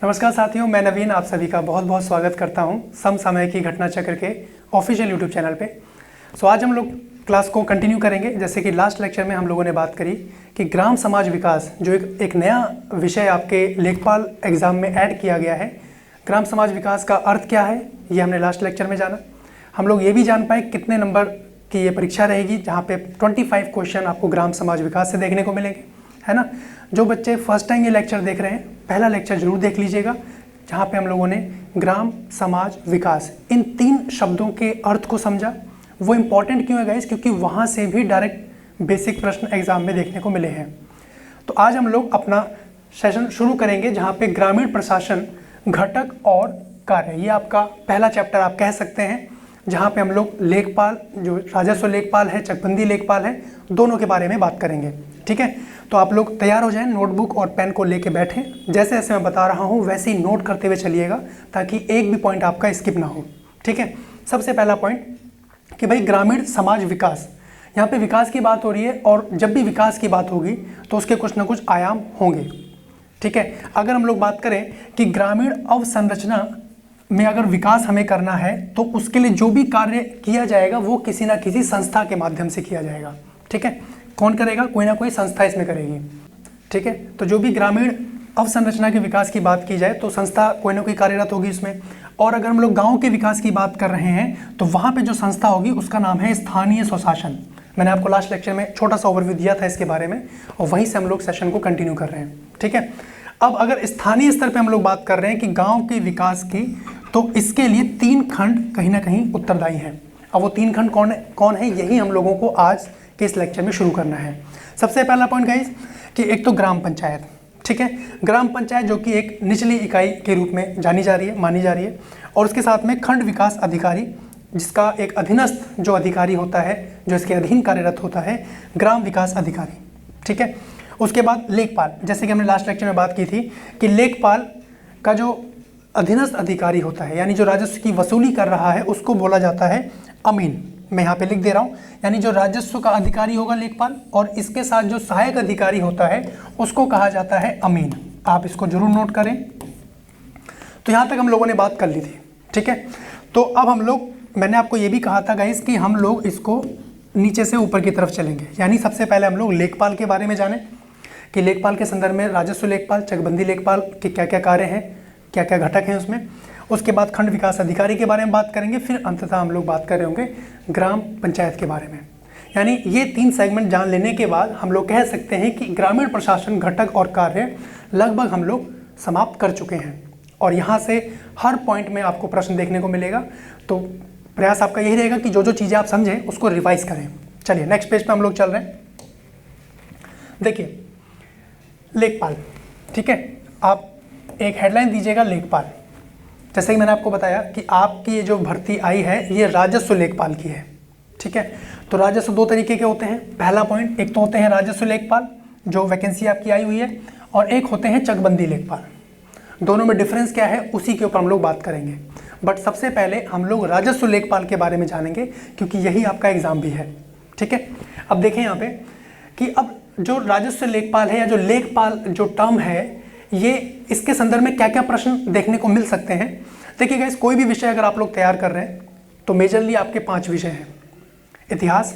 नमस्कार साथियों, मैं नवीन आप सभी का बहुत बहुत स्वागत करता हूं समसामयिक की घटना चक्र के ऑफिशियल यूट्यूब चैनल पे। आज हम लोग क्लास को कंटिन्यू करेंगे। जैसे कि लास्ट लेक्चर में हम लोगों ने बात करी कि ग्राम समाज विकास जो एक नया विषय आपके लेखपाल एग्ज़ाम में ऐड किया गया है, ग्राम समाज विकास का अर्थ क्या है ये हमने लास्ट लेक्चर में जाना। हम लोग ये भी जान पाए कितने नंबर की ये परीक्षा रहेगी, जहाँ पे 25 क्वेश्चन आपको ग्राम समाज विकास से देखने को मिलेंगे, है ना। जो बच्चे फर्स्ट टाइम ये लेक्चर देख रहे हैं, पहला लेक्चर जरूर देख लीजिएगा, जहाँ पे हम लोगों ने ग्राम समाज विकास इन 3 शब्दों के अर्थ को समझा। वो इम्पॉर्टेंट क्यों है गाइस? क्योंकि वहाँ से भी डायरेक्ट बेसिक प्रश्न एग्जाम में देखने को मिले हैं। तो आज हम लोग अपना सेशन शुरू करेंगे, जहाँ पे ग्रामीण प्रशासन घटक और कार्य, ये आपका पहला चैप्टर आप कह सकते हैं, जहाँ पे हम लोग लेखपाल, जो राजस्व लेखपाल है, चकबंदी लेखपाल है, दोनों के बारे में बात करेंगे। ठीक है, तो आप लोग तैयार हो जाएं, नोटबुक और पेन को लेके बैठें। जैसे जैसे मैं बता रहा हूँ वैसे ही नोट करते हुए चलिएगा, ताकि एक भी पॉइंट आपका स्किप ना हो। ठीक है, सबसे पहला पॉइंट कि भाई ग्रामीण समाज विकास, यहाँ पे विकास की बात हो रही है, और जब भी विकास की बात होगी तो उसके कुछ ना कुछ आयाम होंगे। ठीक है, अगर हम लोग बात करें कि ग्रामीण अवसंरचना में अगर विकास हमें करना है, तो उसके लिए जो भी कार्य किया जाएगा वो किसी ना किसी संस्था के माध्यम से किया जाएगा। ठीक है, कौन करेगा? कोई ना कोई संस्था इसमें करेगी। ठीक है, तो जो भी ग्रामीण अवसंरचना के विकास की बात की जाए तो संस्था कोई ना कोई कार्यरत होगी इसमें। और अगर हम लोग गांव के विकास की बात कर रहे हैं तो वहाँ पे जो संस्था होगी उसका नाम है स्थानीय स्वशासन। मैंने आपको लास्ट लेक्चर में छोटा सा ओवरव्यू दिया था इसके बारे में, और वहीं से हम लोग सेशन को कंटिन्यू कर रहे हैं। ठीक है, अब अगर स्थानीय स्तर पर हम लोग बात कर रहे हैं कि गाँव के विकास की, तो इसके लिए 3 खंड कहीं ना कहीं उत्तरदायी हैं। अब वो 3 खंड कौन है, यही हम लोगों को आज के इस लेक्चर में शुरू करना है। सबसे पहला पॉइंट गाइस कि एक तो ग्राम पंचायत। ठीक है, ग्राम पंचायत जो कि एक निचली इकाई के रूप में मानी जा रही है, और उसके साथ में खंड विकास अधिकारी, जिसका एक अधीनस्थ जो अधिकारी होता है, जो इसके अधीन कार्यरत होता है, ग्राम विकास अधिकारी। ठीक है, उसके बाद लेखपाल, जैसे कि हमने लास्ट लेक्चर में बात की थी कि लेखपाल का जो अधीनस्थ अधिकारी होता है, यानी जो राजस्व की वसूली कर रहा है, उसको बोला जाता है अमीन। मैं यहाँ पे लिख दे रहा हूँ, यानी जो राजस्व का अधिकारी होगा लेखपाल, और इसके साथ जो सहायक अधिकारी होता है उसको कहा जाता है अमीन। आप इसको जरूर नोट करें। तो यहाँ तक हम लोगों ने बात कर ली थी। ठीक है, तो अब हम लोग, मैंने आपको ये भी कहा था गाइस कि हम लोग इसको नीचे से ऊपर की तरफ चलेंगे। यानी सबसे पहले हम लोग लेखपाल के बारे में जाने कि लेखपाल के संदर्भ में राजस्व लेखपाल, चकबंदी लेखपाल के क्या क्या कार्य हैं, क्या क्या घटक हैं उसमें। उसके बाद खंड विकास अधिकारी के बारे में बात करेंगे, फिर अंततः हम लोग बात कर रहे होंगे ग्राम पंचायत के बारे में। यानी ये 3 सेगमेंट जान लेने के बाद हम लोग कह सकते हैं कि ग्रामीण प्रशासन घटक और कार्य लगभग हम लोग समाप्त कर चुके हैं, और यहाँ से हर पॉइंट में आपको प्रश्न देखने को मिलेगा। तो प्रयास आपका यही रहेगा कि जो जो चीज़ें आप समझें उसको रिवाइज करें। चलिए नेक्स्ट पेज पे हम लोग चल रहे हैं। देखिए लेखपाल, ठीक है, आप एक हेडलाइन दीजिएगा लेखपाल। जैसे कि मैंने आपको बताया कि आपकी ये जो भर्ती आई है ये राजस्व लेखपाल की है। ठीक है, तो राजस्व 2 तरीके के होते हैं। पहला पॉइंट, एक तो होते हैं राजस्व लेखपाल जो वैकेंसी आपकी आई हुई है, और एक होते हैं चकबंदी लेखपाल। दोनों में डिफरेंस क्या है उसी के ऊपर हम लोग बात करेंगे। बट सबसे पहले हम लोग राजस्व लेखपाल के बारे में जानेंगे, क्योंकि यही आपका एग्जाम भी है। ठीक है, अब देखें यहाँ पे कि अब जो राजस्व लेखपाल है, या जो लेखपाल जो टर्म है, ये इसके संदर्भ में क्या क्या प्रश्न देखने को मिल सकते हैं। देखिए गाइस, कोई भी विषय अगर आप लोग तैयार कर रहे हैं तो मेजरली आपके 5 विषय हैं: इतिहास,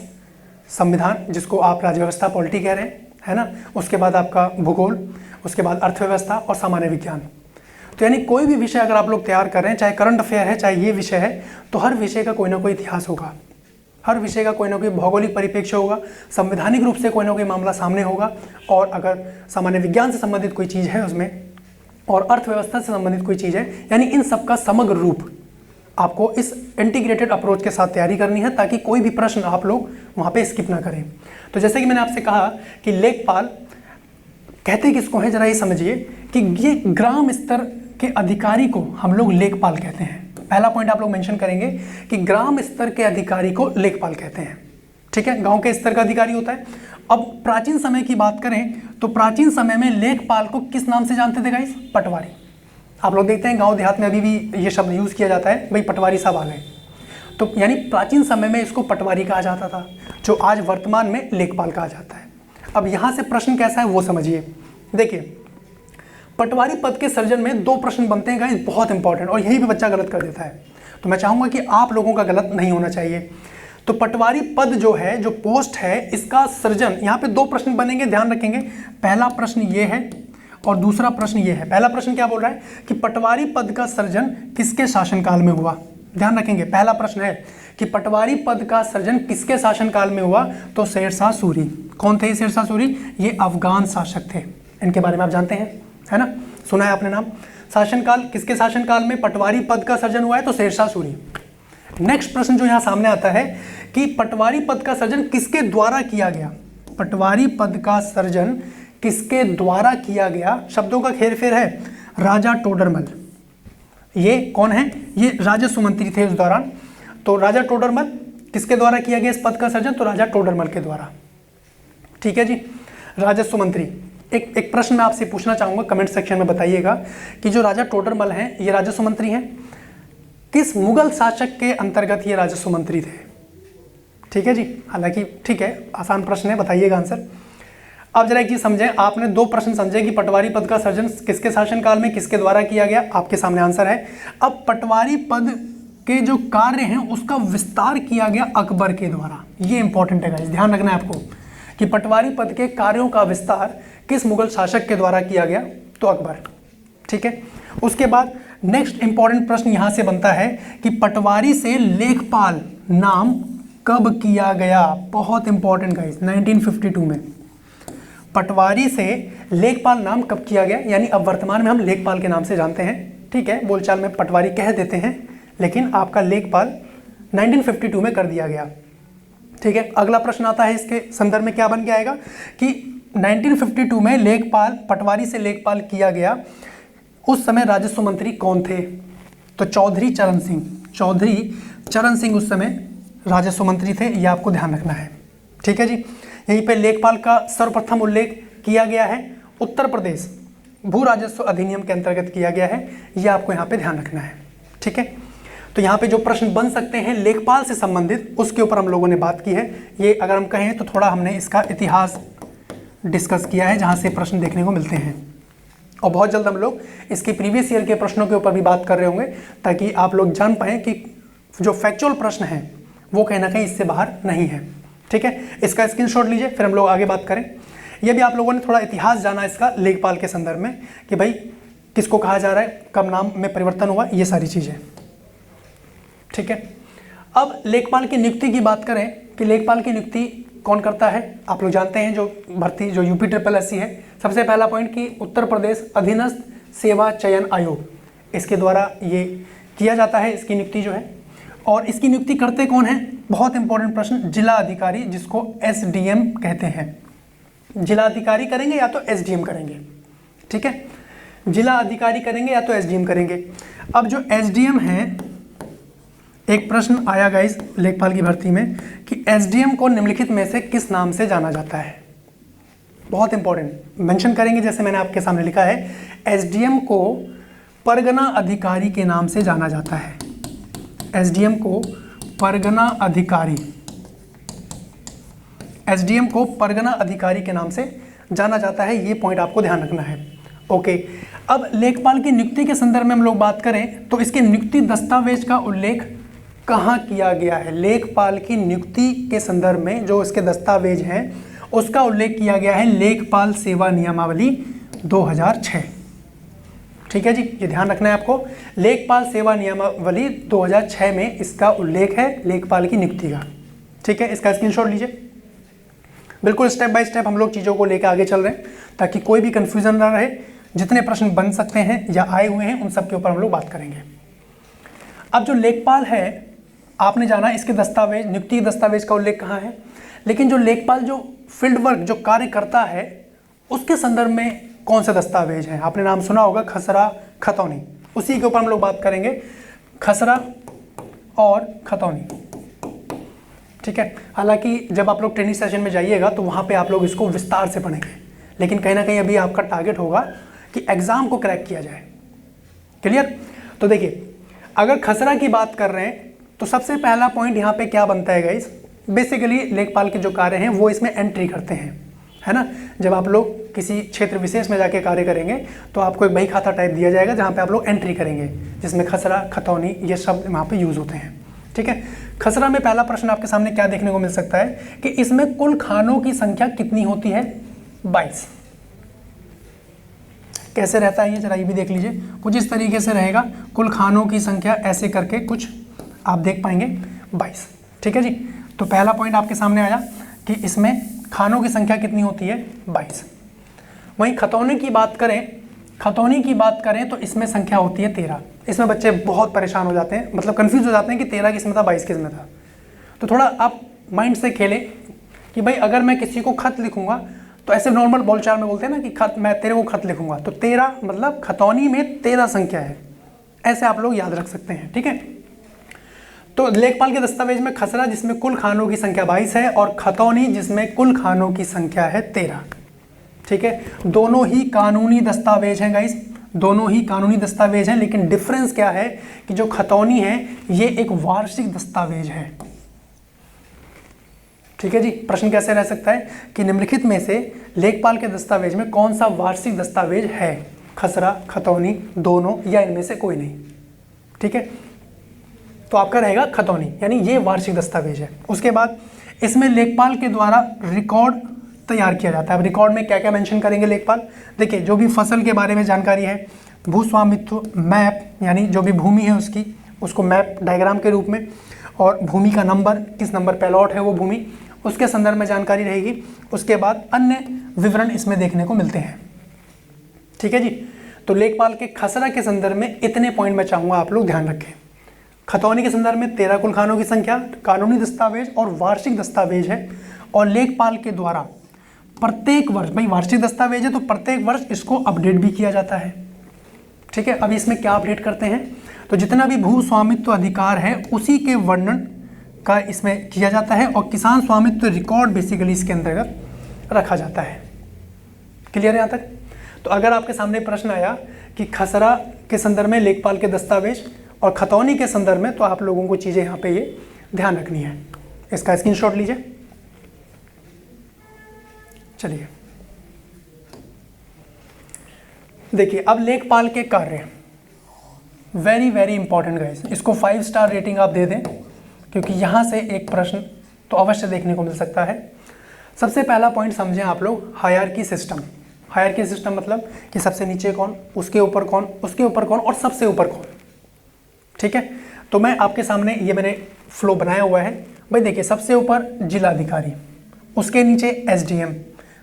संविधान जिसको आप राजव्यवस्था पॉलिटी कह रहे हैं, है ना, उसके बाद आपका भूगोल, उसके बाद अर्थव्यवस्था और सामान्य विज्ञान। तो यानी कोई भी विषय अगर आप लोग तैयार कर रहे हैं, चाहे करंट अफेयर है, चाहे ये विषय है, तो हर विषय का कोई ना कोई इतिहास होगा, हर विषय का कोई ना कोई भौगोलिक परिप्रेक्ष्य होगा, संवैधानिक रूप से कोई ना कोई मामला सामने होगा, और अगर सामान्य विज्ञान से संबंधित कोई चीज़ है उसमें, और अर्थव्यवस्था से संबंधित कोई चीज़ है, यानी इन सब का समग्र रूप आपको इस इंटीग्रेटेड अप्रोच के साथ तैयारी करनी है, ताकि कोई भी प्रश्न आप लोग वहाँ पे स्किप ना करें। तो जैसे कि मैंने आपसे कहा कि लेखपाल कहते किसको हैं, जरा ये समझिए कि ये ग्राम स्तर के अधिकारी को हम लोग लेखपाल कहते हैं। पहला पॉइंट आप लोग मेंशन करेंगे कि ग्राम स्तर के अधिकारी को लेखपाल कहते हैं। ठीक है, गांव के स्तर का अधिकारी होता है। अब प्राचीन समय की बात करें तो प्राचीन समय में लेखपाल को किस नाम से जानते थे गाइस? पटवारी। आप लोग देखते हैं गांव देहात में अभी भी ये शब्द यूज़ किया जाता है, भाई पटवारी साहब आ गए। तो यानी प्राचीन समय में इसको पटवारी कहा जाता था, जो आज वर्तमान में लेखपाल कहा जाता है। अब यहाँ से प्रश्न कैसा है वो समझिए। देखिए, पटवारी पद के सृजन में 2 प्रश्न बनते हैं गाइस, बहुत इंपॉर्टेंट, और यही पे बच्चा गलत कर देता है। तो मैं चाहूंगा कि आप लोगों का गलत नहीं होना चाहिए। तो पटवारी पद जो है, जो पोस्ट है, इसका सृजन, यहाँ पे 2 प्रश्न बनेंगे, ध्यान रखेंगे। पहला प्रश्न ये है और दूसरा प्रश्न ये है। पहला प्रश्न क्या बोल रहा है कि पटवारी पद का सृजन किसके शासनकाल में हुआ। ध्यान रखेंगे, पहला प्रश्न है कि पटवारी पद का सृजन किसके शासनकाल में हुआ, तो शेरशाह सूरी। कौन थे शेरशाह सूरी? ये अफगान शासक थे, इनके बारे में आप जानते हैं, है ना, सुना है आपने नाम। शासनकाल, किसके शासनकाल में पटवारी पद का सृजन हुआ है, तो शेरशाह सूरी। नेक्स्ट प्रश्न जो यहाँ सामने आता है कि पटवारी पद का सृजन किसके द्वारा किया गया। पटवारी पद का सृजन किसके द्वारा किया गया, शब्दों का हेरफेर है, राजा टोडरमल। ये कौन है? ये राजस्व मंत्री थे उस दौरान। तो राजा टोडरमल, किसके द्वारा किया गया इस पद का सृजन, तो राजा टोडरमल के द्वारा। ठीक है जी, राजस्व मंत्री। एक प्रश्न मैं आपसे पूछना चाहूंगा, कमेंट सेक्शन में बताइएगा कि जो राजा टोडरमल हैं, ये राजस्व मंत्री हैं, किस मुगल शासक के अंतर्गत ये राजस्व मंत्री थे? ठीक है जी, हालांकि ठीक है, आसान प्रश्न है, बताइएगा आंसर। अब जरा एक चीज समझें, आपने 2 प्रश्न समझे कि पटवारी पद का सृजन किसके शासनकाल में, किसके द्वारा किया गया, आपके सामने आंसर है। अब पटवारी पद के जो कार्य हैं उसका विस्तार किया गया अकबर के द्वारा। ये इंपॉर्टेंट है गाइस, ध्यान रखना है आपको कि पटवारी पद के कार्यों का विस्तार किस मुगल शासक के द्वारा किया गया, तो अकबर। ठीक है, उसके बाद नेक्स्ट इंपॉर्टेंट प्रश्न यहां से बनता है कि पटवारी से लेखपाल नाम कब किया गया। बहुत इंपॉर्टेंट गाइस, 1952 में पटवारी से लेखपाल नाम कब किया गया, यानी अब वर्तमान में हम लेखपाल के नाम से जानते हैं। ठीक है, बोलचाल में पटवारी कह देते हैं, लेकिन आपका लेखपाल 1952 में कर दिया गया। ठीक है, अगला प्रश्न आता है इसके संदर्भ में, क्या बन के आएगा कि 1952 में लेखपाल, पटवारी से लेखपाल किया गया, उस समय राजस्व मंत्री कौन थे, तो चौधरी चरण सिंह। चौधरी चरण सिंह उस समय राजस्व मंत्री थे, यह आपको ध्यान रखना है। ठीक है जी, यहीं पे लेखपाल का सर्वप्रथम उल्लेख किया गया है, उत्तर प्रदेश भू राजस्व अधिनियम के अंतर्गत किया गया है, यह आपको यहाँ पे ध्यान रखना है। ठीक है, तो यहाँ पे जो प्रश्न बन सकते हैं लेखपाल से संबंधित, उसके ऊपर हम लोगों ने बात की है। ये अगर हम कहें तो थोड़ा हमने इसका इतिहास डिस्कस किया है, जहाँ से प्रश्न देखने को मिलते हैं, और बहुत जल्द हम लोग इसके प्रीवियस ईयर के प्रश्नों के ऊपर भी बात कर रहे होंगे, ताकि आप लोग जान पाएँ कि जो फैक्चुअल प्रश्न हैं वो कहीं ना कहीं इससे बाहर नहीं है। ठीक है, इसका स्क्रीनशॉट लीजिए, फिर हम लोग आगे बात करें। यह भी आप लोगों ने थोड़ा इतिहास जाना इसका लेखपाल के संदर्भ में, कि भाई किसको कहा जा रहा है, कब नाम में परिवर्तन हुआ, ये सारी चीज़ें। ठीक है, अब लेखपाल की नियुक्ति की बात करें कि लेखपाल की नियुक्ति कौन करता है, आप लोग जानते हैं, जो भर्ती जो UPSSC है। सबसे पहला पॉइंट कि उत्तर प्रदेश अधीनस्थ सेवा चयन आयोग, इसके द्वारा ये किया जाता है, इसकी नियुक्ति जो है। और इसकी नियुक्ति करते कौन है, बहुत इंपॉर्टेंट प्रश्न, जिला अधिकारी, जिसको SDM कहते हैं। जिला अधिकारी करेंगे या तो SDM करेंगे। ठीक है, जिला अधिकारी करेंगे या तो SDM करेंगे। अब जो SDM है, एक प्रश्न आया गाइस लेखपाल की भर्ती में कि SDM को निम्नलिखित में से किस नाम से जाना जाता है। बहुत इंपॉर्टेंट, मेंशन करेंगे, जैसे मैंने आपके सामने लिखा है, SDM को परगना अधिकारी के नाम से जाना जाता है। SDM को परगना अधिकारी, SDM को परगना अधिकारी के नाम से जाना जाता है, ये पॉइंट आपको ध्यान रखना है। ओके, अब लेखपाल की नियुक्ति के संदर्भ में हम लोग बात करें तो इसके नियुक्ति दस्तावेज का उल्लेख कहाँ किया गया है। लेखपाल की नियुक्ति के संदर्भ में जो इसके दस्तावेज हैं उसका उल्लेख किया गया है लेखपाल सेवा नियमावली 2006। ठीक है जी, ये ध्यान रखना है आपको, लेखपाल सेवा नियमावली 2006 में इसका उल्लेख है लेखपाल की नियुक्ति का। ठीक है, इसका स्क्रीनशॉट लीजिए। बिल्कुल स्टेप बाय स्टेप हम लोग चीज़ों को लेकर आगे चल रहे हैं, ताकि कोई भी कंफ्यूजन ना रहे। जितने प्रश्न बन सकते हैं या आए हुए हैं उन सब के ऊपर हम लोग बात करेंगे। अब जो लेखपाल है, आपने जाना इसके दस्तावेज, नियुक्ति दस्तावेज का उल्लेख कहाँ है, लेकिन जो लेखपाल जो फील्ड वर्क जो कार्य करता है उसके संदर्भ में कौन से दस्तावेज हैं। आपने नाम सुना होगा खसरा खतौनी, उसी के ऊपर हम लोग बात करेंगे, खसरा और खतौनी। ठीक है, हालांकि जब आप लोग ट्रेनिंग सेशन में जाइएगा तो वहाँ पे आप लोग इसको विस्तार से पढ़ेंगे, लेकिन कहीं ना कहीं अभी आपका टारगेट होगा कि एग्जाम को क्रैक किया जाए। क्लियर? तो देखिए, अगर खसरा की बात कर रहे हैं तो सबसे पहला पॉइंट यहाँ पे क्या बनता है गाइस, बेसिकली लेखपाल के जो कार्य हैं वो इसमें एंट्री करते हैं, है ना। जब आप लोग किसी क्षेत्र विशेष में जाके कार्य करेंगे तो आपको एक बही खाता टाइप दिया जाएगा जहाँ पे आप लोग एंट्री करेंगे, जिसमें खसरा, खतौनी ये शब्द वहाँ पे यूज़ होते हैं। ठीक है, खसरा में पहला प्रश्न आपके सामने क्या देखने को मिल सकता है कि इसमें कुल खानों की संख्या कितनी होती है? 22। कैसे रहता है ये जरा ये भी देख लीजिए, कुछ इस तरीके से रहेगा, कुल खानों की संख्या ऐसे करके कुछ आप देख पाएंगे 22। ठीक है जी, तो पहला पॉइंट आपके सामने आया कि इसमें खानों की संख्या कितनी होती है? 22। वहीं खतौनी की बात करें तो इसमें संख्या होती है 13। इसमें बच्चे बहुत परेशान हो जाते हैं, मतलब कंफ्यूज हो जाते हैं कि 13 किस में था, 22 किस में था। तो थोड़ा आप माइंड से खेलें कि भाई अगर मैं किसी को खत लिखूंगा तो ऐसे नॉर्मल बोलचाल में बोलते हैं ना कि खत, मैं तेरे को खत लिखूंगा, तो 13 मतलब खतौनी में 13 संख्या है, ऐसे आप लोग याद रख सकते हैं। ठीक है, तो लेखपाल के दस्तावेज में खसरा जिसमें कुल खानों की संख्या 22 है और खतौनी जिसमें कुल खानों की संख्या है 13। ठीक है, दोनों ही कानूनी दस्तावेज हैं गाइस, दोनों ही कानूनी दस्तावेज हैं, लेकिन डिफरेंस क्या है कि जो खतौनी है ये एक वार्षिक दस्तावेज है। ठीक है जी, प्रश्न कैसे रह सकता है कि निम्नलिखित में से लेखपाल के दस्तावेज में कौन सा वार्षिक दस्तावेज है? खसरा, खतौनी, दोनों या इनमें से कोई नहीं। ठीक है, तो आपका रहेगा खतौनी, यानी ये वार्षिक दस्तावेज है। उसके बाद इसमें लेखपाल के द्वारा रिकॉर्ड तैयार किया जाता है। अब रिकॉर्ड में क्या क्या मेंशन करेंगे लेखपाल? देखिए, जो भी फसल के बारे में जानकारी है, भूस्वामित्व मैप, यानी जो भी भूमि है उसकी, उसको मैप डायग्राम के रूप में, और भूमि का नंबर, किस नंबर पे अलॉट है वो भूमि, उसके संदर्भ में जानकारी रहेगी। उसके बाद अन्य विवरण इसमें देखने को मिलते हैं। ठीक है जी, तो लेखपाल के खसरा के संदर्भ में इतने पॉइंट मैं चाहूँगा आप लोग ध्यान रखें। खतौनी के संदर्भ में 13 कुल खानों की संख्या, कानूनी दस्तावेज और वार्षिक दस्तावेज है, और लेखपाल के द्वारा प्रत्येक वर्ष, भाई वार्षिक दस्तावेज है तो प्रत्येक वर्ष इसको अपडेट भी किया जाता है। ठीक है, अब इसमें क्या अपडेट करते हैं, तो जितना भी भू स्वामित्व अधिकार है उसी के वर्णन का इसमें किया जाता है, और किसान स्वामित्व रिकॉर्ड बेसिकली इसके अंतर्गत रखा जाता है। क्लियर है यहाँ तक? तो अगर आपके सामने प्रश्न आया कि खसरा के संदर्भ में लेखपाल के दस्तावेज और खतौनी के संदर्भ में, तो आप लोगों को चीज़ें यहाँ पे ये ध्यान रखनी है। इसका स्क्रीनशॉट लीजिए। चलिए देखिए, अब लेखपाल के कार्य वेरी वेरी इंपॉर्टेंट गाइस, इसको 5 स्टार रेटिंग आप दे दें, क्योंकि यहाँ से एक प्रश्न तो अवश्य देखने को मिल सकता है। सबसे पहला पॉइंट समझें आप लोग, हायरार्की सिस्टम। हायरार्की सिस्टम मतलब कि सबसे नीचे कौन, उसके ऊपर कौन, उसके ऊपर कौन और सबसे ऊपर कौन। ठीक है, तो मैं आपके सामने ये मैंने फ्लो बनाया हुआ है। भाई देखिए, सबसे ऊपर जिलाधिकारी, उसके नीचे एसडीएम,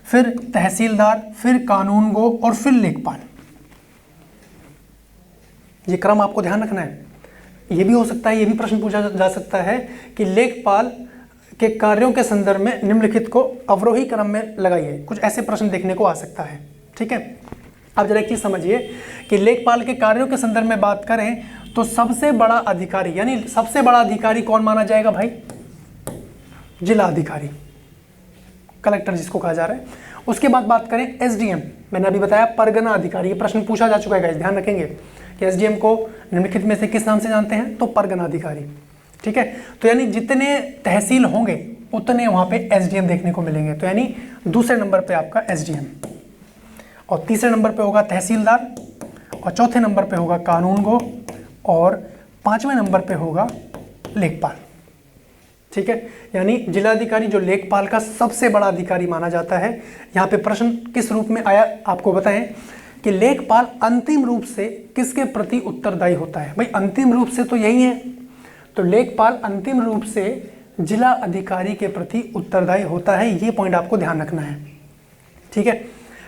फिर तहसीलदार, फिर कानूनगो और फिर लेखपाल। ये क्रम आपको ध्यान रखना है। ये भी हो सकता है, ये भी प्रश्न पूछा जा सकता है कि लेखपाल के कार्यों के संदर्भ में निम्नलिखित को अवरोही क्रम में लगाइए। कुछ ऐसे प्रश्न देखने को आ सकता है। ठीक है, अब जरा एक चीज समझिए कि लेखपाल के कार्यों के संदर्भ में बात करें तो सबसे बड़ा अधिकारी, यानी सबसे बड़ा अधिकारी कौन माना जाएगा भाई? जिला अधिकारी, कलेक्टर जिसको कहा जा रहा है। उसके बाद बात करें एसडीएम, मैंने अभी बताया परगना अधिकारी। ये प्रश्न पूछा जा चुका है, ध्यान रखेंगे कि एसडीएम को निम्नलिखित में से किस नाम से जानते हैं? तो परगना अधिकारी। ठीक है, तो यानी जितने तहसील होंगे उतने वहां पे एसडीएम देखने को मिलेंगे। तो यानी दूसरे नंबर पे आपका एसडीएम, और तीसरे नंबर पे होगा तहसीलदार, और चौथे नंबर पे होगा कानूनगो, और पांचवें नंबर पे होगा लेखपाल। ठीक है, यानी जिलाधिकारी जो लेखपाल का सबसे बड़ा अधिकारी माना जाता है। यहाँ पे प्रश्न किस रूप में आया आपको बताएं कि लेखपाल अंतिम रूप से किसके प्रति उत्तरदायी होता है? भाई अंतिम रूप से तो यही है, तो लेखपाल अंतिम रूप से जिला अधिकारी के प्रति उत्तरदायी होता है। ये पॉइंट आपको ध्यान रखना है। ठीक है,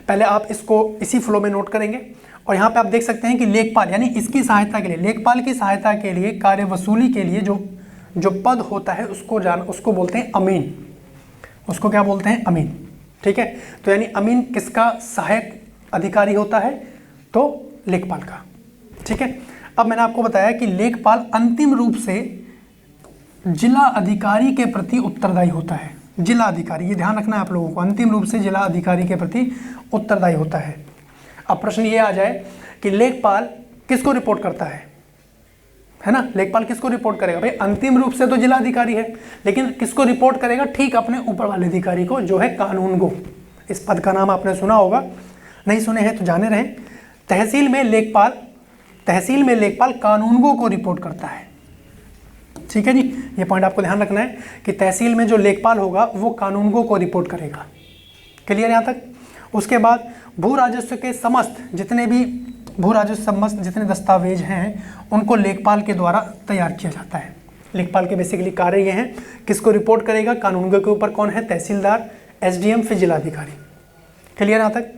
पहले आप इसको इसी फ्लो में नोट करेंगे, और यहाँ पे आप देख सकते हैं कि लेखपाल यानी इसकी सहायता के लिए, लेखपाल की सहायता के लिए, कार्य वसूली के लिए जो पद होता है उसको बोलते हैं अमीन। उसको क्या बोलते हैं? अमीन। ठीक है, तो यानी अमीन किसका सहायक अधिकारी होता है? तो लेखपाल का। ठीक है, अब मैंने आपको बताया कि लेखपाल अंतिम रूप से जिला अधिकारी के प्रति उत्तरदायी होता है। जिला अधिकारी, ये ध्यान रखना है आप लोगों को, अंतिम रूप से जिला अधिकारी के प्रति उत्तरदायी होता है। अब प्रश्न ये आ जाए कि लेखपाल किसको रिपोर्ट करता है ना? लेखपाल किसको रिपोर्ट करेगा? भाई अंतिम रूप से तो जिला अधिकारी है, लेकिन किसको रिपोर्ट करेगा? ठीक अपने ऊपर वाले अधिकारी को, जो है कानूनगो, इस पद का नाम आपने सुना होगा, नहीं सुने हैं तो जाने रहें। तहसील में लेखपाल कानूनगो को रिपोर्ट करता है। ठीक है जी, ये पॉइंट आपको ध्यान रखना है कि तहसील में जो लेखपाल होगा वो कानूनगो को रिपोर्ट करेगा। क्लियर यहाँ तक। उसके बाद भू राजस्व के समस्त जितने दस्तावेज हैं उनको लेखपाल के द्वारा तैयार किया जाता है। लेखपाल के बेसिकली कार्य ये हैं, किसको रिपोर्ट करेगा, कानूनगो के ऊपर कौन है, तहसीलदार, एसडीएम, फिर जिलाधिकारी। क्लियर यहाँ तक।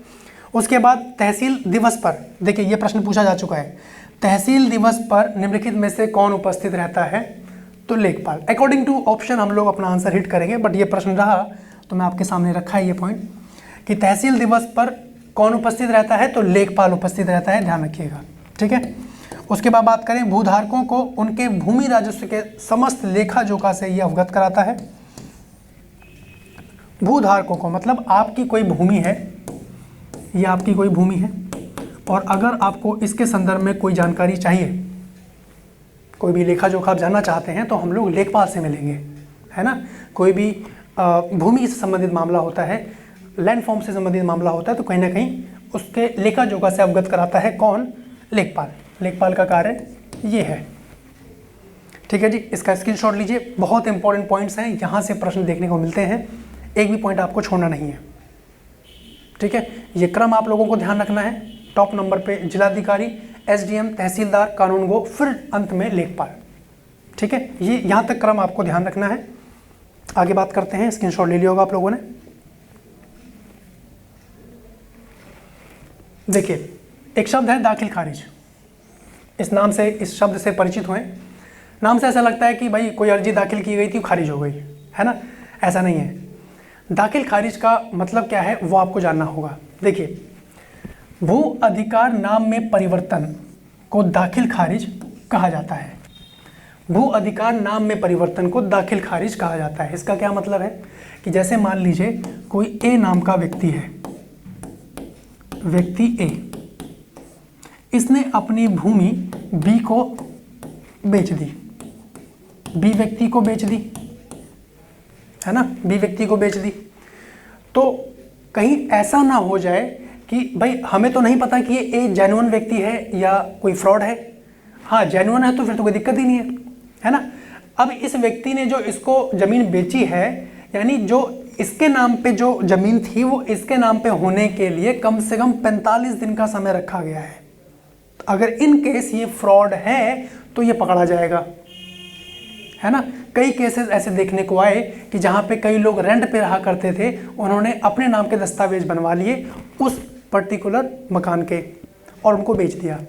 उसके बाद तहसील दिवस पर, देखिए ये प्रश्न पूछा जा चुका है, तहसील दिवस पर निम्नलिखित में से कौन उपस्थित रहता है, तो लेखपाल। अकॉर्डिंग टू ऑप्शन हम लोग अपना आंसर हिट करेंगे, बट ये प्रश्न रहा तो मैं आपके सामने रखा है ये पॉइंट कि तहसील दिवस पर कौन उपस्थित रहता है, तो लेखपाल उपस्थित रहता है, ध्यान रखिएगा। ठीक है। उसके बाद बात करें, भूधारकों को उनके भूमि राजस्व के समस्त लेखा जोखा से ये अवगत कराता है। भूधारकों को मतलब आपकी कोई भूमि है, ये आपकी कोई भूमि है और अगर आपको इसके संदर्भ में कोई जानकारी चाहिए, कोई भी लेखा जोखा आप जानना चाहते हैं, तो हम लोग लेखपाल से मिलेंगे, है ना। कोई भी भूमि से संबंधित मामला होता है, लैंड फॉर्म से संबंधित मामला होता है, तो कहीं ना कहीं उसके लेखा जोखा से अवगत कराता है कौन, लेखपाल। लेखपाल का कार्य ये है। ठीक है जी, इसका स्क्रीनशॉट लीजिए, बहुत इंपॉर्टेंट पॉइंट्स हैं, यहाँ से प्रश्न देखने को मिलते हैं, एक भी पॉइंट आपको छोड़ना नहीं है। ठीक है, ये क्रम आप लोगों को ध्यान रखना है। टॉप नंबर पे जिलाधिकारी, एसडीएम, तहसीलदार, कानूनगो, फिर अंत में लेखपाल। ठीक है, ये यहाँ तक क्रम आपको ध्यान रखना है। आगे बात करते हैं, स्क्रीनशॉट ले लिया होगा आप लोगों ने। देखिए, एक शब्द है दाखिल खारिज। इस शब्द से परिचित हुए। नाम से ऐसा लगता है कि भाई कोई अर्जी दाखिल की गई थी, खारिज हो गई, है ना। ऐसा नहीं है। दाखिल खारिज का मतलब क्या है वो आपको जानना होगा। देखिए, भू अधिकार नाम में परिवर्तन को दाखिल खारिज कहा जाता है। भू अधिकार नाम में परिवर्तन को दाखिल खारिज कहा जाता है। इसका क्या मतलब है कि जैसे मान लीजिए कोई ए नाम का व्यक्ति है, व्यक्ति ए, इसने अपनी भूमि बी को बेच दी, बी व्यक्ति को बेच दी, है ना, बी व्यक्ति को बेच दी। तो कहीं ऐसा ना हो जाए कि भाई हमें तो नहीं पता कि ये ए जेन्युइन व्यक्ति है या कोई फ्रॉड है। हाँ, जेन्युइन है तो फिर तो कोई दिक्कत ही नहीं है ना। अब इस व्यक्ति ने जो इसको ज़मीन बेची है, यानी जो इसके नाम पे जो ज़मीन थी वो इसके नाम पे होने के लिए कम से कम 45 दिन का समय रखा गया है। अगर इन केस ये फ्रॉड है तो ये पकड़ा जाएगा, है ना। कई केसेस ऐसे देखने को आए कि जहाँ पे कई लोग रेंट पे रहा करते थे, उन्होंने अपने नाम के दस्तावेज बनवा लिए उस पर्टिकुलर मकान के और उनको बेच दिया,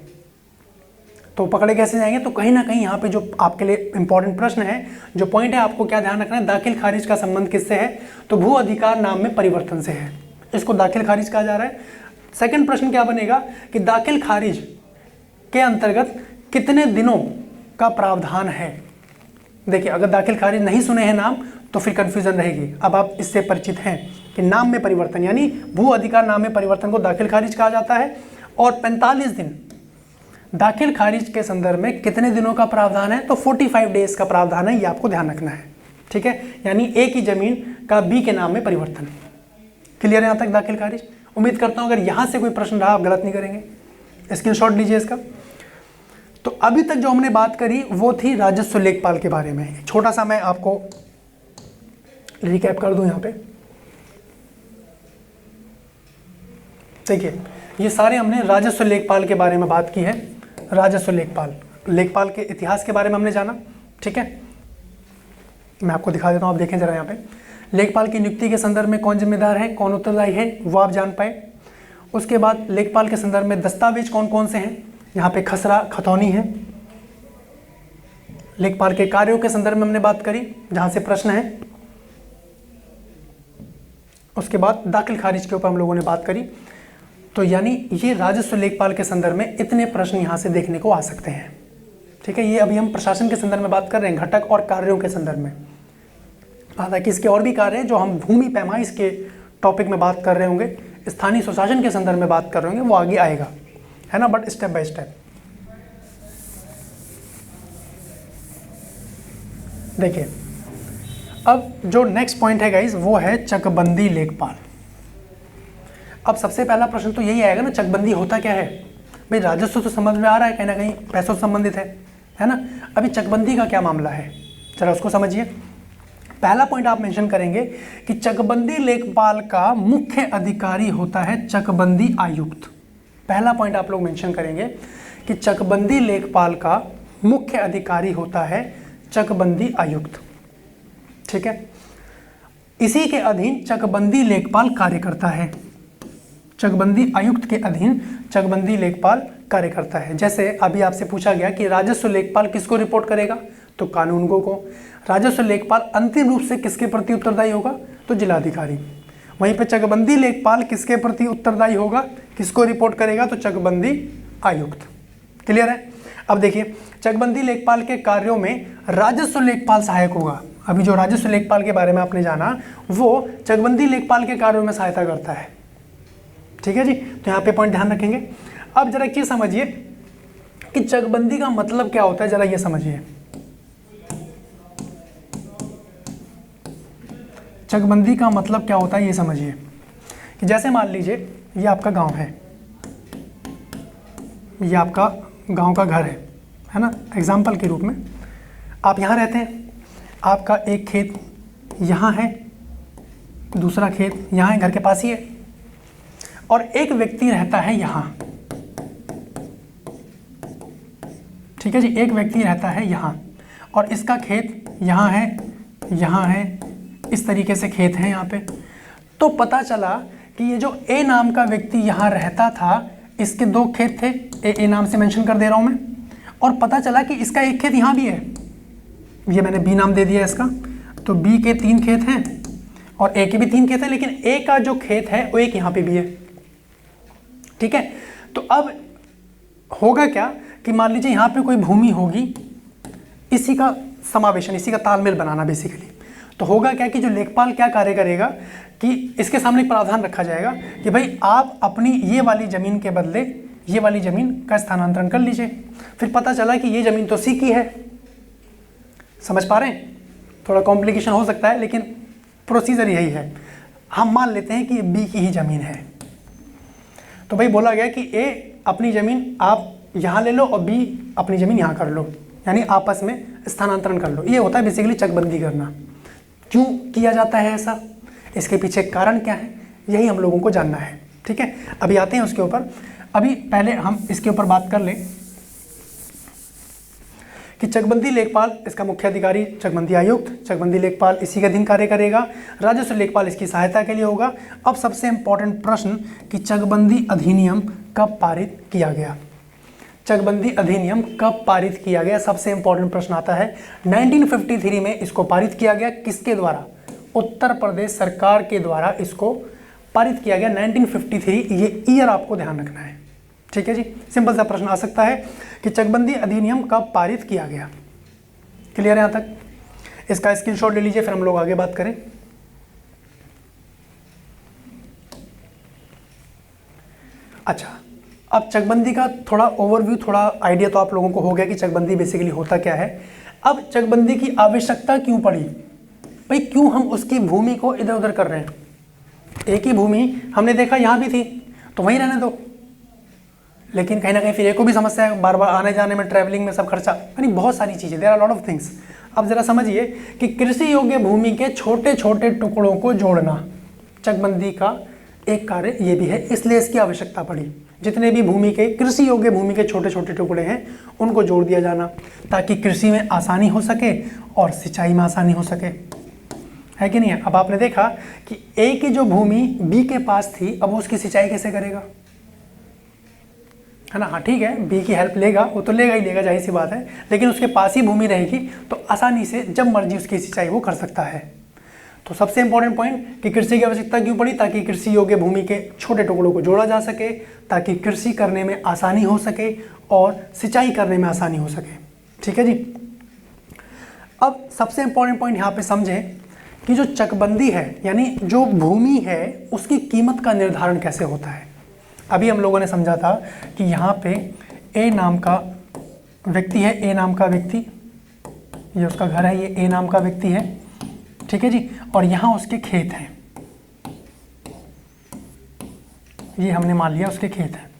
तो पकड़े कैसे जाएंगे। तो कहीं ना कहीं यहाँ पे जो आपके लिए इंपॉर्टेंट प्रश्न है, जो पॉइंट है, आपको क्या ध्यान रखना है, दाखिल खारिज का संबंध किससे है, तो भू अधिकार नाम में परिवर्तन से है, इसको दाखिल खारिज कहा जा रहा है। सेकंड प्रश्न क्या बनेगा कि दाखिल खारिज के अंतर्गत कितने दिनों का प्रावधान है। देखिए, अगर दाखिल खारिज नहीं सुने हैं नाम तो फिर कंफ्यूजन रहेगी। अब आप इससे परिचित हैं कि नाम में परिवर्तन यानी भू अधिकार नाम में परिवर्तन को दाखिल खारिज कहा जाता है। और 45 दिन दाखिल खारिज के संदर्भ में कितने दिनों का प्रावधान है, तो 45 डेज का प्रावधान है, ये आपको ध्यान रखना है। ठीक है, यानी ए की जमीन का बी के नाम में परिवर्तन। क्लियर है यहाँ तक दाखिल खारिज। उम्मीद करता हूँ अगर यहाँ से कोई प्रश्न रहा आप गलत नहीं करेंगे। स्क्रीनशॉट लीजिए इसका। तो अभी तक जो हमने बात करी वो थी राजस्व लेखपाल के बारे में। छोटा सा मैं आपको रिकैप कर दूं यहाँ पे। देखिए, ये सारे हमने राजस्व लेखपाल के बारे में बात की है। राजस्व लेखपाल के इतिहास के बारे में हमने जाना। ठीक है, मैं आपको दिखा देता हूँ, आप देखें जरा यहाँ पे। लेखपाल की नियुक्ति के संदर्भ में कौन जिम्मेदार है, कौन उत्तरदायी है, वो आप जान पाए। उसके बाद लेखपाल के संदर्भ में दस्तावेज कौन कौन से हैं, यहाँ पे खसरा खतौनी है। लेखपाल के कार्यों के संदर्भ में हमने बात करी, जहाँ से प्रश्न है। उसके बाद दाखिल खारिज के ऊपर हम लोगों ने बात करी। तो यानी ये राजस्व लेखपाल के संदर्भ में इतने प्रश्न यहाँ से देखने को आ सकते हैं। ठीक है, ये अभी हम प्रशासन के संदर्भ में बात कर रहे हैं, घटक और कार्यों के संदर्भ में। हालांकि इसके और भी कार्य हैं जो हम भूमि पैमाइश के टॉपिक में बात कर रहे होंगे, स्थानीय स्वशासन के संदर्भ में बात कर रहे होंगे, वो आगे आएगा, है ना, बट स्टेप बाय स्टेप। देखिए, अब जो नेक्स्ट पॉइंट है गाइज वो है चकबंदी लेखपाल। अब सबसे पहला प्रश्न तो यही आएगा ना, चकबंदी होता क्या है भाई? राजस्व तो समझ में आ रहा है, कहीं ना कहीं पैसों से संबंधित है ना। अभी चकबंदी का क्या मामला है, चलो उसको समझिए। पहला पॉइंट आप मेंशन करेंगे कि चकबंदी लेखपाल का मुख्य अधिकारी होता है चकबंदी आयुक्त। पहला पॉइंट आप लोग मेंशन करेंगे कि चकबंदी लेखपाल का मुख्य अधिकारी होता है चकबंदी आयुक्त, ठीक है। इसी के अधीन चकबंदी लेखपाल कार्य करता है। चकबंदी आयुक्त के अधीन चकबंदी लेखपाल कार्य करता है। जैसे अभी आपसे पूछा गया कि राजस्व लेखपाल किसको रिपोर्ट करेगा, तो कानूनगो को। राजस्व लेखपाल अंतिम रूप से किसके प्रति उत्तरदायी होगा, तो जिलाधिकारी। वहीं पे चकबंदी लेखपाल किसके प्रति उत्तरदायी होगा, किसको रिपोर्ट करेगा, तो चकबंदी आयुक्त। क्लियर है। अब देखिए, चकबंदी लेखपाल के कार्यों में राजस्व लेखपाल सहायक होगा। अभी जो राजस्व लेखपाल के बारे में आपने जाना, वो चकबंदी लेखपाल के कार्यों में सहायता करता है, ठीक है जी। तो यहाँ पे पॉइंट ध्यान रखेंगे। अब जरा ये समझिए कि चकबंदी का मतलब क्या होता है, जरा ये समझिए। चकबंदी का मतलब क्या होता है ये समझिए कि जैसे मान लीजिए ये आपका गांव है, ये आपका गांव का घर है ना, एग्जाम्पल के रूप में। आप यहाँ रहते हैं, आपका एक खेत यहाँ है, दूसरा खेत यहाँ है, घर के पास ही है, और एक व्यक्ति रहता है यहाँ, ठीक है जी। एक व्यक्ति रहता है यहाँ और इसका खेत यहाँ है, इस तरीके से खेत है यहाँ पे। तो पता चला कि ये जो ए नाम का व्यक्ति यहाँ रहता था, इसके 2 खेत थे, ए नाम से मेंशन कर दे रहा हूँ मैं, और पता चला कि इसका एक खेत यहाँ भी है, ये मैंने बी नाम दे दिया इसका। तो बी के 3 खेत हैं और ए के भी 3 खेत हैं, लेकिन ए का जो खेत है वो एक यहाँ पे भी है, ठीक है। तो अब होगा क्या कि मान लीजिए यहाँ पे कोई भूमि होगी, इसी का समावेशन, इसी का तालमेल बनाना बेसिकली। तो होगा क्या कि जो लेखपाल क्या कार्य करेगा कि इसके सामने एक प्रावधान रखा जाएगा कि भाई आप अपनी ये वाली ज़मीन के बदले ये वाली ज़मीन का स्थानांतरण कर लीजिए। फिर पता चला कि ये ज़मीन तो सी की है, समझ पा रहे हैं? थोड़ा कॉम्प्लिकेशन हो सकता है लेकिन प्रोसीजर यही है। हम मान लेते हैं कि ये बी की ही ज़मीन है। तो भाई बोला गया कि ए अपनी ज़मीन आप यहाँ ले लो और बी अपनी ज़मीन यहाँ कर लो, यानी आपस में स्थानांतरण कर लो। ये होता है बेसिकली चकबंदी करना। क्यों किया जाता है ऐसा, इसके पीछे कारण क्या है, यही हम लोगों को जानना है, ठीक है। अभी आते हैं उसके ऊपर। अभी पहले हम इसके ऊपर बात कर लें कि चकबंदी लेखपाल, इसका मुख्य अधिकारी चकबंदी आयुक्त, चकबंदी लेखपाल इसी के अधीन कार्य करेगा, राजस्व लेखपाल इसकी सहायता के लिए होगा। अब सबसे इंपॉर्टेंट प्रश्न कि चकबंदी अधिनियम कब पारित किया गया। चकबंदी अधिनियम कब पारित किया गया, सबसे इंपॉर्टेंट प्रश्न आता है। 1953 में इसको पारित किया गया। किसके द्वारा? उत्तर प्रदेश सरकार के द्वारा इसको पारित किया गया 1953। ये ईयर आपको ध्यान रखना है, ठीक है जी। सिंपल सा प्रश्न आ सकता है कि चकबंदी अधिनियम कब पारित किया गया। क्लियर है यहाँ तक? इसका स्क्रीनशॉट ले लीजिए, फिर हम लोग आगे बात करें। अच्छा, अब चकबंदी का थोड़ा ओवरव्यू, थोड़ा आइडिया तो आप लोगों को हो गया कि चकबंदी बेसिकली होता क्या है। अब चकबंदी की आवश्यकता क्यों पड़ी भाई, क्यों हम उसकी भूमि को इधर उधर कर रहे हैं। एक ही भूमि हमने देखा यहाँ भी थी तो वहीं रहने दो, लेकिन कहीं ना कहीं फिर एक को भी समस्या है, बार बार आने जाने में, ट्रैवलिंग में सब खर्चा, यानी बहुत सारी चीज़ें, there are lot of things. अब जरा समझिए कि कृषि योग्य भूमि के छोटे छोटे टुकड़ों को जोड़ना चकबंदी का एक कार्य ये भी है, इसलिए इसकी आवश्यकता पड़ी। जितने भी भूमि के, कृषि योग्य भूमि के छोटे छोटे टुकड़े हैं उनको जोड़ दिया जाना, ताकि कृषि में आसानी हो सके और सिंचाई में आसानी हो सके, है कि नहीं है। अब आपने देखा कि ए की जो भूमि बी के पास थी, अब वो उसकी सिंचाई कैसे करेगा, है ना। हाँ ठीक है, बी की हेल्प लेगा, वो तो लेगा ही लेगा, जाहिर सी बात है, लेकिन उसके पास ही भूमि रहेगी तो आसानी से जब मर्जी उसकी सिंचाई वो कर सकता है। तो सबसे इंपॉर्टेंट पॉइंट कि कृषि की आवश्यकता क्यों पड़ी, ताकि कृषि योग्य भूमि के छोटे टुकड़ों को जोड़ा जा सके, ताकि कृषि करने में आसानी हो सके और सिंचाई करने में आसानी हो सके, ठीक है जी। अब सबसे इंपॉर्टेंट पॉइंट यहाँ पे समझें कि जो चकबंदी है, यानी जो भूमि है, उसकी कीमत का निर्धारण कैसे होता है। अभी हम लोगों ने समझा था कि यहाँ पे ए नाम का व्यक्ति है, ए नाम का व्यक्ति, ये उसका घर है, ये ए नाम का व्यक्ति है, ठीक है जी, और यहाँ उसके खेत हैं, ये हमने मान लिया उसके खेत हैं।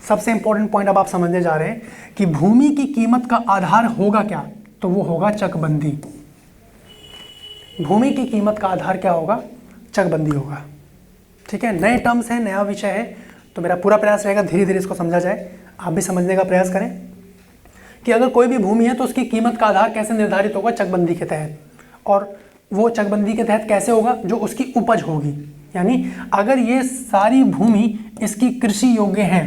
सबसे इंपॉर्टेंट पॉइंट अब आप समझने जा रहे हैं कि भूमि की कीमत का आधार होगा क्या, तो वो होगा चकबंदी। भूमि की कीमत का आधार क्या होगा, चकबंदी होगा। ठीक है, नए टर्म्स हैं, नया विषय है, तो मेरा पूरा प्रयास रहेगा धीरे धीरे इसको समझा जाए। आप भी समझने का प्रयास करें कि अगर कोई भी भूमि है तो उसकी कीमत का आधार कैसे निर्धारित होगा, चकबंदी के तहत। और वो चकबंदी के तहत कैसे होगा, जो उसकी उपज होगी। यानी अगर ये सारी भूमि इसकी कृषि योग्य है,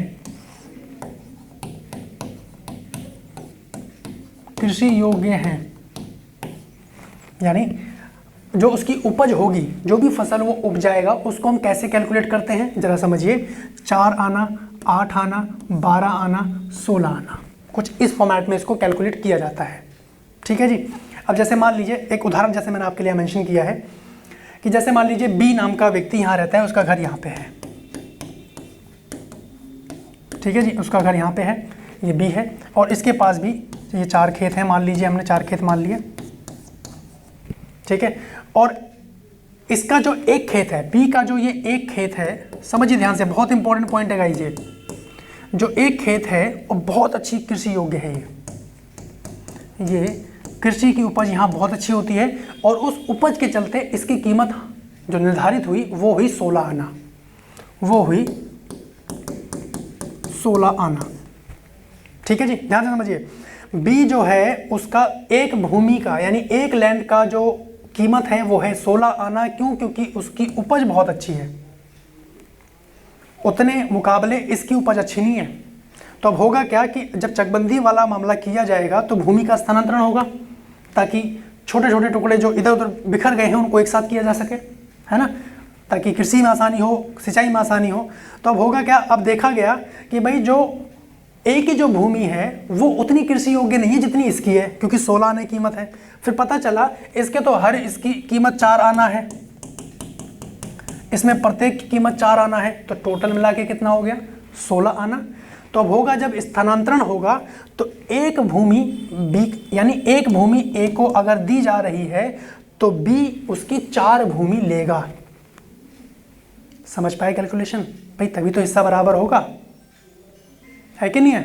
कृषि योग्य है, यानी जो उसकी उपज होगी, जो भी फसल वो उपजाएगा, उसको हम कैसे कैलकुलेट करते हैं जरा समझिए। 4 आना, 8 आना, 12 आना, 16 आना, कुछ इस फॉर्मेट में इसको कैलकुलेट किया जाता है। ठीक है जी। अब जैसे मान लीजिए एक उदाहरण जैसे मैंने आपके लिए मेंशन किया है कि जैसे मान लीजिए बी नाम का व्यक्ति यहाँ रहता है, उसका घर यहाँ पे है। ठीक है जी, उसका घर यहाँ पे है, ये बी है, और इसके पास भी ये 4 खेत हैं, मान लीजिए हमने 4 खेत मान लिए। ठीक है, और इसका जो एक खेत है, बी का जो ये एक खेत है, समझिए ध्यान से, बहुत इंपॉर्टेंट पॉइंट है गाइस ये। जो एक खेत है वो बहुत अच्छी कृषि योग्य है। ये कृषि की उपज यहाँ बहुत अच्छी होती है, और उस उपज के चलते इसकी कीमत जो निर्धारित हुई वो हुई 16 आना, वो हुई 16 आना। ठीक है जी, ध्यान से समझिए। बी जो है उसका एक भूमि का यानी एक लैंड का जो कीमत है वो है 16 आना। क्यों? क्योंकि उसकी उपज बहुत अच्छी है, उतने मुकाबले इसकी उपज अच्छी नहीं है। तो अब होगा क्या कि जब चकबंदी वाला मामला किया जाएगा तो भूमि का स्थानांतरण होगा, ताकि छोटे छोटे टुकड़े जो इधर उधर बिखर गए हैं उनको एक साथ किया जा सके, है ना, ताकि कृषि में आसानी हो, सिंचाई में आसानी हो। तो अब होगा क्या, अब देखा गया कि भाई जो एक ही जो भूमि है वो उतनी कृषि योग्य नहीं है जितनी इसकी है, क्योंकि 16 आने कीमत है। फिर पता चला इसके तो हर इसकी कीमत 4 आना है, इसमें प्रत्येक की कीमत 4 आना है, तो टोटल मिला के कितना हो गया, 16 आना। तो अब होगा जब स्थानांतरण होगा तो एक भूमि बी यानी एक भूमि ए को अगर दी जा रही है तो बी उसकी 4 भूमि लेगा। समझ पाए कैलकुलेशन भाई? तभी तो हिस्सा बराबर होगा, है कि नहीं है?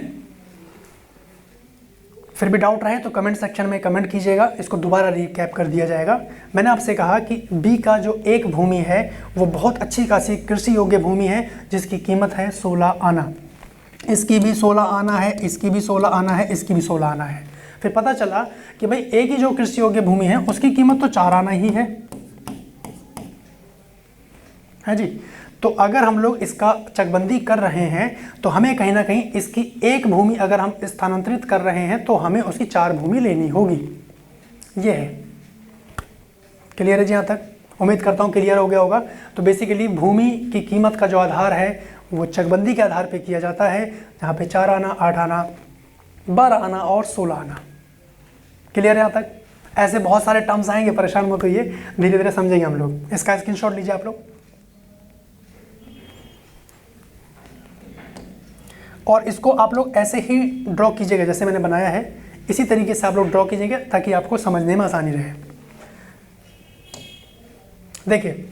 फिर भी डाउट रहे तो कमेंट सेक्शन में कमेंट कीजिएगा, इसको दोबारा रिकैप कर दिया जाएगा। मैंने आपसे कहा कि बी का जो एक भूमि है वो बहुत अच्छी खासी कृषि योग्य भूमि है जिसकी कीमत है 16 आना। इसकी भी 16 आना है, इसकी भी 16 आना है, इसकी भी 16 आना है। फिर पता चला कि भाई एक ही जो कृषि योग्य भूमि है उसकी कीमत तो 4 आना ही है जी। तो अगर हम लोग इसका चकबंदी कर रहे हैं तो हमें कहीं ना कहीं इसकी एक भूमि अगर हम स्थानांतरित कर रहे हैं तो हमें उसकी 4 भूमि लेनी होगी। ये है, क्लियर है जी? यहाँ तक उम्मीद करता हूँ क्लियर हो गया होगा। तो बेसिकली भूमि की कीमत का जो आधार है वो चकबंदी के आधार पे किया जाता है, जहाँ पे 4 आना, 8 आना, 12 आना और 16 आना। क्लियर है यहाँ तक? ऐसे बहुत सारे टर्म्स आएंगे, परेशान मत होइए, धीरे धीरे समझेंगे हम लोग। इसका स्क्रीनशॉट लीजिए आप लोग, और इसको आप लोग ऐसे ही ड्रॉ कीजिएगा जैसे मैंने बनाया है, इसी तरीके से आप लोग ड्रॉ कीजिएगा ताकि आपको समझने में आसानी रहे। देखिए,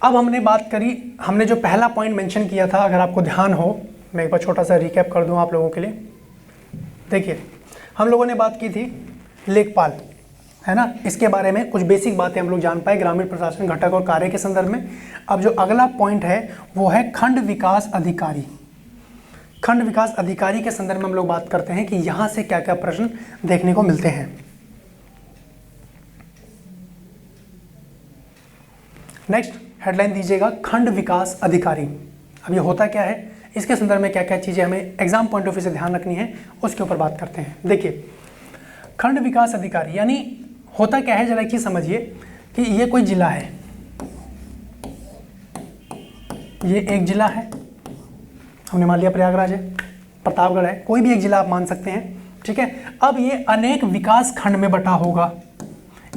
अब हमने बात करी, हमने जो पहला पॉइंट मेंशन किया था, अगर आपको ध्यान हो, मैं एक बार छोटा सा रिकैप कर दूं आप लोगों के लिए। देखिए, हम लोगों ने बात की थी लेखपाल, है ना, इसके बारे में कुछ बेसिक बातें हम लोग जान पाए ग्रामीण प्रशासन घटक और कार्य के संदर्भ में। अब जो अगला पॉइंट है वो है खंड विकास अधिकारी। खंड विकास अधिकारी के संदर्भ में हम लोग बात करते हैं कि यहां से क्या क्या प्रश्न देखने को मिलते हैं। नेक्स्ट हेडलाइन दीजिएगा, खंड विकास अधिकारी। अब ये होता क्या है, इसके संदर्भ में क्या क्या चीजें हमें एग्जाम पॉइंट ऑफ व्यू से ध्यान रखनी है, उसके ऊपर बात करते हैं। देखिए, खंड विकास अधिकारी यानी होता क्या है, जरा एक चीज समझिए कि ये कोई जिला है, ये एक जिला है, हमने मान लिया प्रयागराज है, प्रतापगढ़ है, कोई भी एक जिला आप मान सकते हैं, ठीक है। अब ये अनेक विकास खंड में बटा होगा,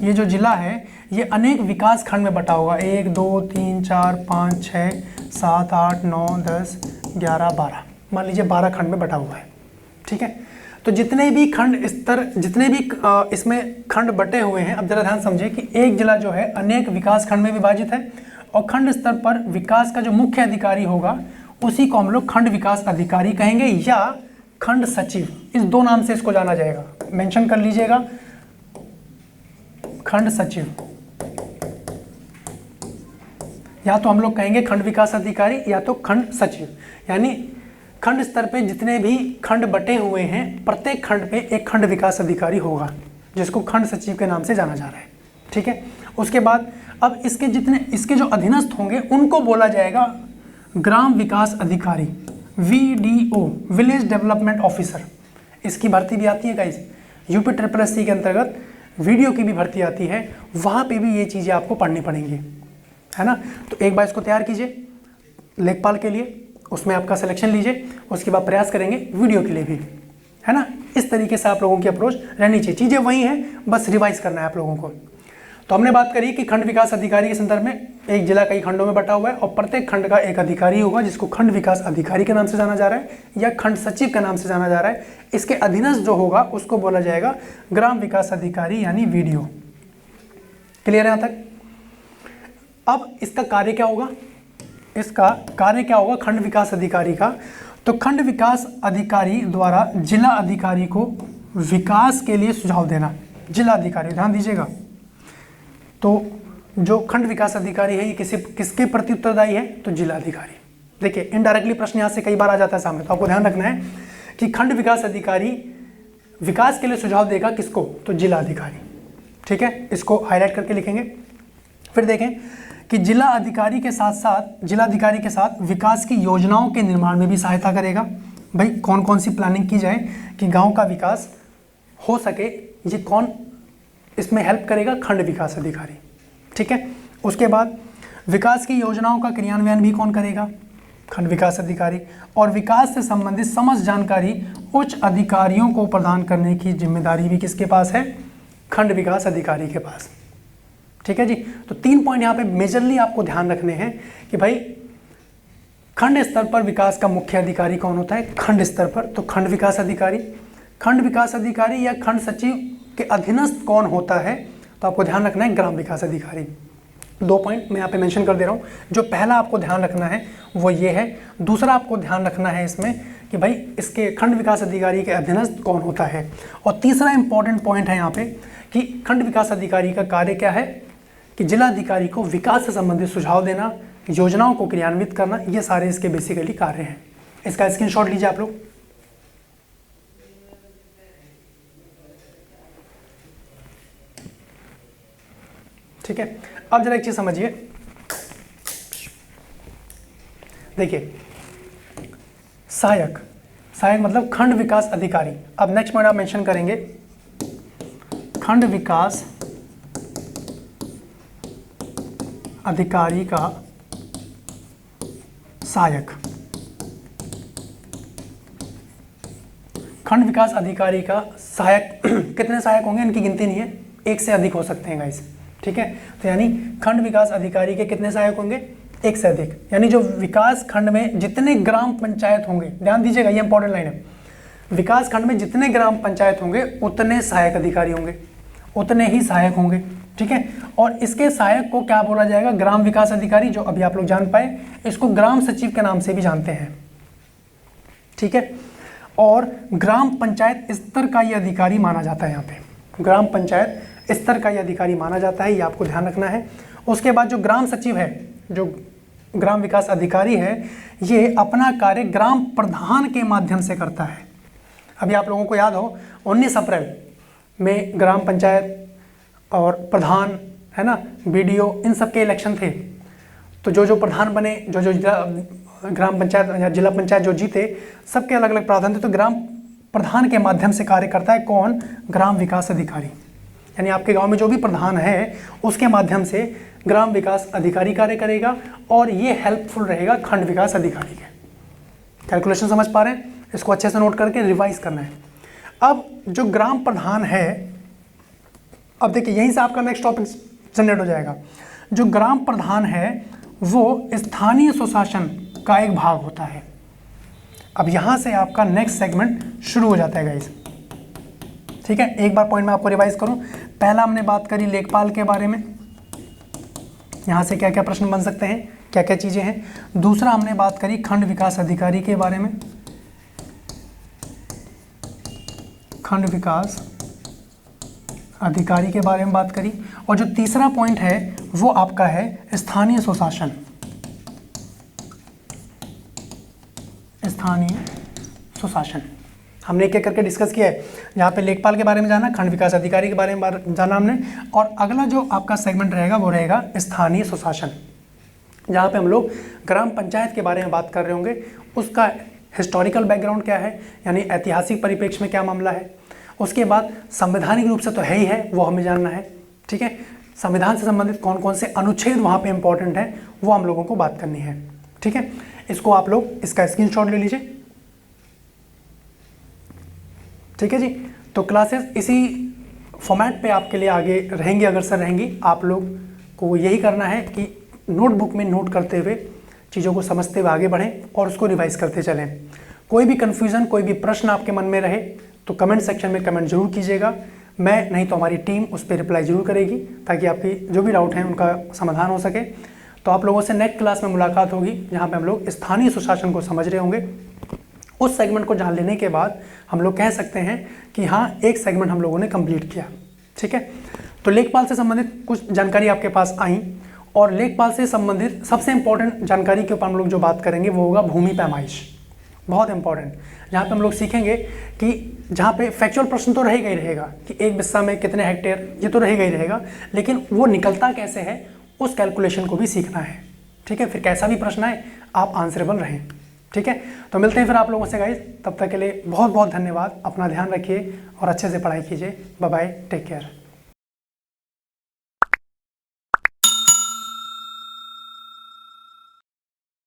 ये जो जिला है ये अनेक विकास खंड में बटा होगा, 1 2 3 4 5 6 7 8 9 10 11 12, मान लीजिए 12 खंड में बटा हुआ है, ठीक है। तो जितने भी खंड स्तर, जितने भी इसमें खंड बटे हुए हैं, अब जरा ध्यान समझिए कि एक जिला जो है अनेक विकास खंड में विभाजित है और खंड स्तर पर विकास का जो मुख्य अधिकारी होगा उसी को हम लोग खंड विकास अधिकारी कहेंगे या खंड सचिव, इस दो नाम से इसको जाना जाएगा, मेंशन कर लीजिएगा, खंड सचिव, या तो हम लोग कहेंगे खंड विकास अधिकारी या तो खंड सचिव। यानी खंड स्तर पे जितने भी खंड बटे हुए हैं प्रत्येक खंड पे एक खंड विकास अधिकारी होगा जिसको खंड सचिव के नाम से जाना जा रहा है। ठीक है, उसके बाद अब इसके जो अधीनस्थ होंगे उनको बोला जाएगा ग्राम विकास अधिकारी, VDO, विलेज डेवलपमेंट ऑफिसर। इसकी भर्ती भी आती है गाइस, यूपी SSSC के अंतर्गत वीडियो की भी भर्ती आती है, वहाँ पे भी ये चीज़ें आपको पढ़नी पड़ेंगी, है ना। तो एक बार इसको तैयार कीजिए लेखपाल के लिए, उसमें आपका सिलेक्शन लीजिए, उसके बाद प्रयास करेंगे वीडियो के लिए भी, है ना। इस तरीके से आप लोगों की अप्रोच रहनी चाहिए, चीज़ें वही हैं, बस रिवाइज करना है आप लोगों को। तो हमने बात करी कि खंड विकास अधिकारी के संदर्भ में एक जिला कई खंडों में बटा हुआ है और प्रत्येक खंड का एक अधिकारी होगा जिसको खंड विकास अधिकारी के नाम से जाना जा रहा है या खंड सचिव के नाम से जाना जा रहा है। इसके अधीनस्थ जो होगा उसको बोला जाएगा ग्राम विकास अधिकारी यानी VDO। क्लियर है यहाँ तक? अब इसका कार्य क्या होगा, इसका कार्य क्या होगा खंड विकास अधिकारी का? तो खंड विकास अधिकारी द्वारा जिला अधिकारी को विकास के लिए सुझाव देना। जिला अधिकारी, ध्यान दीजिएगा, तो जो खंड विकास अधिकारी है ये किसके प्रति उत्तरदायी है? तो जिला अधिकारी। देखिए इनडायरेक्टली प्रश्न यहाँ से कई बार आ जाता है सामने, तो आपको ध्यान रखना है कि खंड विकास अधिकारी विकास के लिए सुझाव देगा किसको? तो जिला अधिकारी। ठीक है, इसको हाईलाइट करके लिखेंगे। फिर देखें कि जिला अधिकारी के साथ विकास की योजनाओं के निर्माण में भी सहायता करेगा। भाई कौन कौन सी प्लानिंग की जाए कि गांव का विकास हो सके, ये कौन इसमें हेल्प करेगा? खंड विकास अधिकारी। ठीक है, उसके बाद विकास की योजनाओं का क्रियान्वयन भी कौन करेगा? खंड विकास अधिकारी। और विकास से संबंधित समस्त जानकारी उच्च अधिकारियों को प्रदान करने की जिम्मेदारी भी किसके पास है? खंड विकास अधिकारी के पास। ठीक है जी, तो 3 पॉइंट यहाँ पे मेजरली आपको ध्यान रखने हैं कि भाई खंड स्तर पर विकास का मुख्य अधिकारी कौन होता है? खंड स्तर पर तो खंड विकास अधिकारी, खंड विकास अधिकारी या खंड सचिव के अधीनस्थ कौन होता है? तो आपको ध्यान रखना है ग्राम विकास अधिकारी। 2 पॉइंट मैं यहाँ पे मेंशन कर दे रहा हूँ। जो पहला आपको ध्यान रखना है वो ये है, दूसरा आपको ध्यान रखना है इसमें कि भाई इसके खंड विकास अधिकारी के अधीनस्थ कौन होता है, और तीसरा इंपॉर्टेंट पॉइंट है यहाँ पे कि खंड विकास अधिकारी का कार्य क्या है कि जिला अधिकारी को विकास से संबंधित सुझाव देना, योजनाओं को क्रियान्वित करना, ये सारे इसके बेसिकली कार्य हैं। इसका स्क्रीनशॉट लीजिए आप लोग। ठीक है, अब जरा एक चीज समझिए, देखिए सहायक मतलब खंड विकास अधिकारी। अब नेक्स्ट पॉइंट आप मेंशन करेंगे खंड विकास अधिकारी का सहायक। खंड विकास अधिकारी का सहायक कितने सहायक होंगे? इनकी गिनती नहीं है, एक से अधिक हो सकते हैं गाइस। ठीक है, तो यानी खंड विकास अधिकारी के कितने सहायक होंगे? एक से अधिक। यानी जो विकास खंड में जितने ग्राम पंचायत होंगे, ध्यान दीजिएगा ये इंपॉर्टेंट लाइन है, विकास खंड में जितने ग्राम पंचायत होंगे उतने सहायक अधिकारी होंगे, उतने ही सहायक होंगे। ठीक है, और इसके सहायक को क्या बोला जाएगा? ग्राम विकास अधिकारी, जो अभी आप लोग जान पाए, इसको ग्राम सचिव के नाम से भी जानते हैं। ठीक है, और ग्राम पंचायत स्तर का ये अधिकारी माना जाता है। यहाँ पे ग्राम पंचायत स्तर का ये अधिकारी माना जाता है, ये आपको ध्यान रखना है। उसके बाद जो ग्राम सचिव है, जो ग्राम विकास अधिकारी है, ये अपना कार्य ग्राम प्रधान के माध्यम से करता है। अभी आप लोगों को याद हो 19 अप्रैल में ग्राम पंचायत और प्रधान, है ना, BDO, इन सब के इलेक्शन थे। तो जो प्रधान बने, जो ग्राम पंचायत या जिला पंचायत जो जीते, सबके अलग अलग प्रावधान थे। तो ग्राम प्रधान के माध्यम से कार्य करता है कौन? ग्राम विकास अधिकारी। यानी आपके गांव में जो भी प्रधान है उसके माध्यम से ग्राम विकास अधिकारी कार्य करेगा और ये हेल्पफुल रहेगा खंड विकास अधिकारी के। कैलकुलेशन समझ पा रहे हैं? इसको अच्छे से नोट करके रिवाइज करना है। अब जो ग्राम प्रधान है, अब देखिए यहीं से आपका नेक्स्ट टॉपिक जनरेट हो जाएगा। जो ग्राम प्रधान है वो स्थानीय स्वशासन का एक भाग होता है। अब यहाँ से आपका नेक्स्ट सेगमेंट शुरू हो जाता है गाइस। ठीक है, एक बार पॉइंट में आपको रिवाइज करूँ। पहला हमने बात करी लेखपाल के बारे में, यहाँ से क्या क्या प्रश्न बन सकते हैं, क्या क्या चीज़ें हैं। दूसरा हमने बात करी खंड विकास अधिकारी के बारे में, खंड विकास अधिकारी के बारे में बात करी। और जो तीसरा पॉइंट है वो आपका है स्थानीय सुशासन, स्थानीय सुशासन हमने एक एक करके डिस्कस किया है। यहाँ पे लेखपाल के बारे में जाना, खंड विकास अधिकारी के बारे में जाना हमने, और अगला जो आपका सेगमेंट रहेगा वो रहेगा स्थानीय सुशासन, जहाँ पे हम लोग ग्राम पंचायत के बारे में बात कर रहे होंगे। उसका हिस्टोरिकल बैकग्राउंड क्या है, यानी ऐतिहासिक परिप्रेक्ष्य में क्या मामला है। उसके बाद संवैधानिक रूप से तो है ही है, वो हमें जानना है, ठीक है। संविधान से संबंधित कौन कौन से अनुच्छेद वहाँ पे इंपॉर्टेंट है वो हम लोगों को बात करनी है, ठीक है। इसको आप लोग इसका स्क्रीनशॉट ले लीजिए, ठीक है जी। तो क्लासेस इसी फॉर्मेट पे आपके लिए आगे रहेंगी, अग्रसर रहेंगी। आप लोग को यही करना है कि नोटबुक में नोट करते हुए चीज़ों को समझते हुए आगे बढ़ें और उसको रिवाइज करते चलें। कोई भी कन्फ्यूज़न, कोई भी प्रश्न आपके मन में रहे तो कमेंट सेक्शन में कमेंट जरूर कीजिएगा। मैं नहीं तो हमारी टीम उस पर रिप्लाई जरूर करेगी, ताकि आपकी जो भी डाउट हैं उनका समाधान हो सके। तो आप लोगों से नेक्स्ट क्लास में मुलाकात होगी, जहाँ पे हम लोग स्थानीय सुशासन को समझ रहे होंगे। उस सेगमेंट को जान लेने के बाद हम लोग कह सकते हैं कि हाँ, एक सेगमेंट हम लोगों ने कंप्लीट किया, ठीक है। तो लेखपाल से संबंधित कुछ जानकारी आपके पास आई, और लेखपाल से संबंधित सबसे इंपॉर्टेंट जानकारी के ऊपर हम लोग जो बात करेंगे वो होगा भूमि पैमाइश, बहुत इंपॉर्टेंट। जहाँ पे हम लोग सीखेंगे कि जहाँ पे फैक्चुअल प्रश्न तो रहेगा ही रहेगा कि एक बिस्सा में कितने हेक्टेयर, ये तो रहेगा ही रहेगा, लेकिन वो निकलता कैसे है उस कैलकुलेशन को भी सीखना है, ठीक है। फिर कैसा भी प्रश्न आए आप आंसरेबल रहें, ठीक है। तो मिलते हैं फिर आप लोगों से गाइस, तब तक के लिए बहुत बहुत धन्यवाद। अपना ध्यान रखिए और अच्छे से पढ़ाई कीजिए। Bye bye, take care.